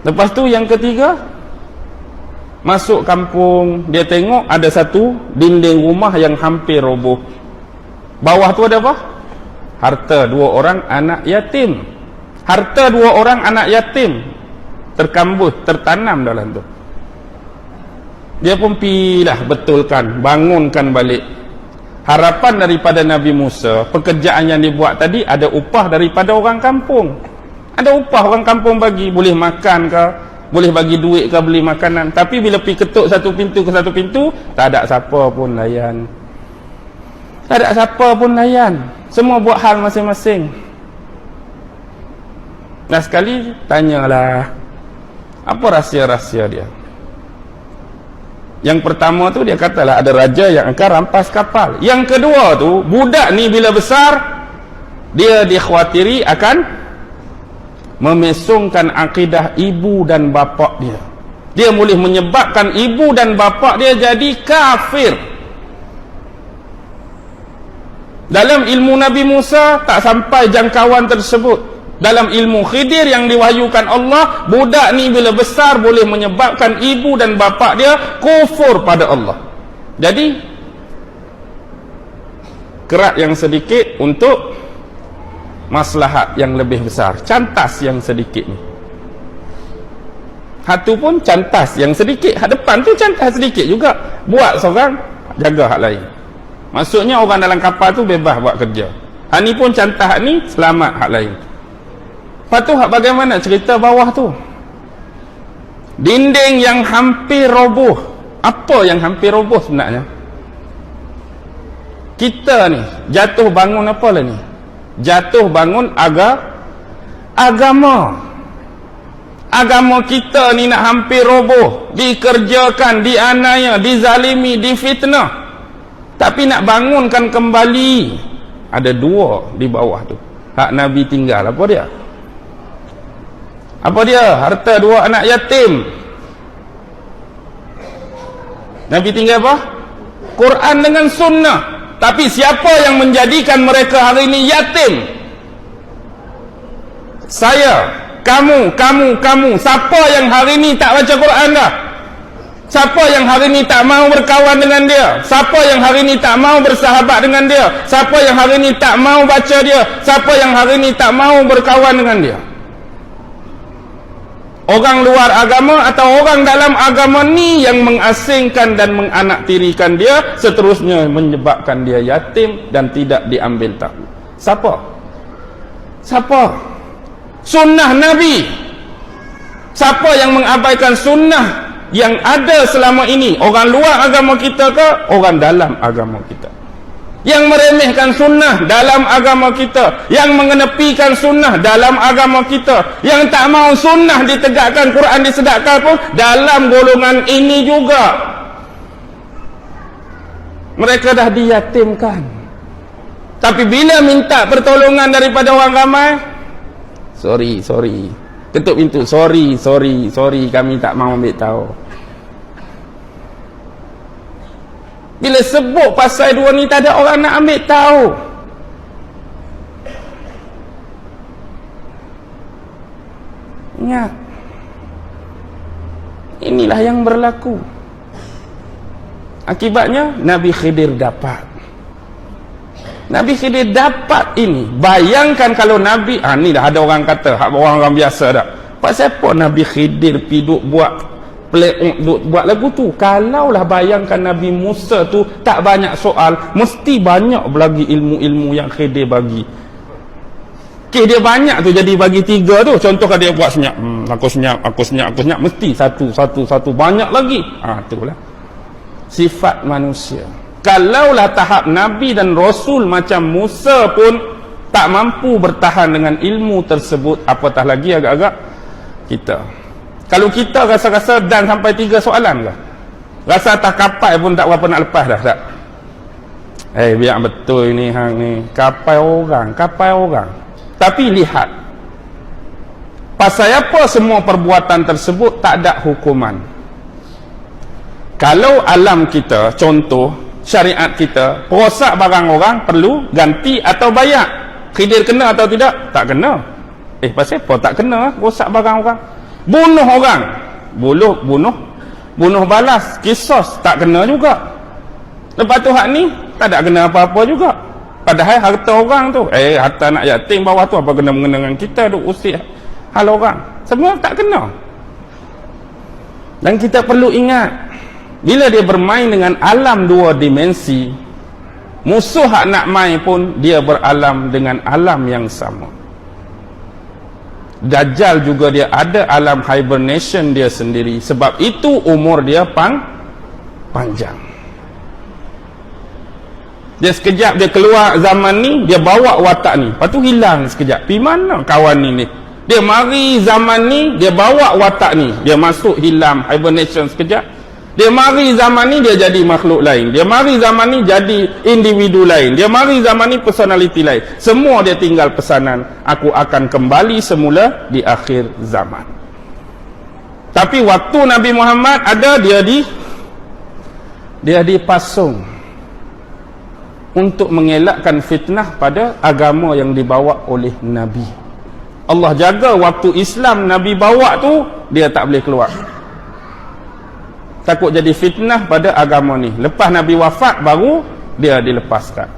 Lepas tu yang ketiga, masuk kampung, dia tengok ada satu dinding rumah yang hampir roboh. Bawah tu ada apa? Harta 2 orang anak yatim. Harta 2 orang anak yatim terkambus, tertanam dalam tu. Dia pun pilah betulkan, bangunkan balik. Harapan daripada Nabi Musa, pekerjaan yang dibuat tadi ada upah daripada orang kampung. Ada upah orang kampung bagi, boleh makan ke, boleh bagi duit ke, beli makanan. Tapi bila pergi ketuk satu pintu ke satu pintu, tak ada siapa pun layan. Tak ada siapa pun layan. Semua buat hal masing-masing. Nah, sekali tanyalah, apa rahsia-rahsia dia? Yang pertama tu dia katalah ada raja yang akan rampas kapal. Yang kedua tu, budak ni bila besar, dia dikhawatiri akan memesongkan akidah ibu dan bapa dia. Dia boleh menyebabkan ibu dan bapa dia jadi kafir. Dalam ilmu Nabi Musa tak sampai jangkauan tersebut. Dalam ilmu Khidir yang diwahyukan Allah, budak ni bila besar boleh menyebabkan ibu dan bapa dia kufur pada Allah. Jadi kerat yang sedikit untuk maslahat yang lebih besar. Cantas yang sedikit ni, hatu pun cantas yang sedikit, hak depan tu cantas sedikit juga. Buat seorang, jaga hak lain. Maksudnya orang dalam kapal tu bebas buat kerja. Hak ni pun cantas hak ni, selamat hak lain. Lepas tu hak bagaimana cerita bawah tu? Dinding yang hampir roboh. Apa yang hampir roboh sebenarnya? Kita ni jatuh bangun apa lah ni? Jatuh bangun agama. Agama kita ni nak hampir roboh, dikerjakan, dianiaya, dizalimi, difitnah. Tapi nak bangunkan kembali, ada 2 di bawah tu. Hak Nabi tinggal apa dia? Apa dia? Harta 2 anak yatim. Nabi tinggal apa? Quran dengan sunnah. Tapi siapa yang menjadikan mereka hari ini yatim? Saya, kamu. Siapa yang hari ini tak baca Quran dah? Siapa yang hari ini tak mau berkawan dengan dia? Siapa yang hari ini tak mau bersahabat dengan dia? Siapa yang hari ini tak mau baca dia? Siapa yang hari ini tak mau berkawan dengan dia? Orang luar agama atau orang dalam agama ni yang mengasingkan dan menganaktirikan dia, seterusnya menyebabkan dia yatim dan tidak diambil tahu. Siapa? Sunnah Nabi. Siapa yang mengabaikan sunnah yang ada selama ini? Orang luar agama kita ke orang dalam agama kita? Yang meremehkan sunnah dalam agama kita, yang mengenepikan sunnah dalam agama kita, yang tak mau sunnah ditegakkan, Quran disedakkan pun dalam golongan ini juga. Mereka dah diyatimkan. Tapi bila minta pertolongan daripada orang ramai, sorry, ketuk pintu, sorry, kami tak mau ambil tahu. Bila sebut pasal 2 ni, tak ada orang nak ambil tahu. Ingat, inilah yang berlaku. Akibatnya Nabi Khidir dapat. Nabi Khidir dapat ini. Bayangkan kalau Nabi, ni dah ada orang kata, orang biasa dah, pasal apa Nabi Khidir pergi duk buat lagu tu? Kalaulah bayangkan Nabi Musa tu tak banyak soal, mesti banyak lagi ilmu-ilmu yang Khidir bagi. Dia banyak tu, jadi bagi 3 tu. Contoh kalau dia buat senyap, aku senyap, mesti satu banyak lagi. Itulah sifat manusia. Kalaulah tahap Nabi dan Rasul macam Musa pun tak mampu bertahan dengan ilmu tersebut, apatah lagi agak-agak kita. Kalau kita rasa-rasa dan sampai 3 soalan ke? Rasa atas kapal pun tak berapa nak lepas dah, tak? Biar betul ni hang ni. Kapal orang. Tapi lihat, pasal apa semua perbuatan tersebut tak ada hukuman? Kalau alam kita, contoh syariat kita, perosak barang orang perlu ganti atau bayar. Khidir kena atau tidak? Tak kena. Pasal apa tak kena rosak barang orang? Bunuh orang, bunuh balas, kisos, tak kena juga. Lepas tu hak ni tak ada kena apa-apa juga. Padahal harta orang tu, harta anak yatim bawah tu apa kena mengena dengan kita duk usik hal orang. Semua tak kena. Dan kita perlu ingat, bila dia bermain dengan alam dua dimensi, musuh hak nak main pun dia beralam dengan alam yang sama. Dajjal juga dia ada alam hibernation dia sendiri. Sebab itu umur dia panjang. Dia sekejap dia keluar zaman ni, dia bawa watak ni, lepas tu hilang sekejap. Pergi mana kawan ni? Dia mari zaman ni, dia bawa watak ni, dia masuk hilang hibernation sekejap. Dia mari zaman ni, dia jadi makhluk lain. Dia mari zaman ni, jadi individu lain. Dia mari zaman ni, personality lain. Semua dia tinggal pesanan, aku akan kembali semula di akhir zaman. Tapi waktu Nabi Muhammad ada, dia dipasung untuk mengelakkan fitnah pada agama yang dibawa oleh Nabi. Allah jaga waktu Islam Nabi bawa tu, dia tak boleh keluar. Takut jadi fitnah pada agama ni. Lepas Nabi wafat baru dia dilepaskan.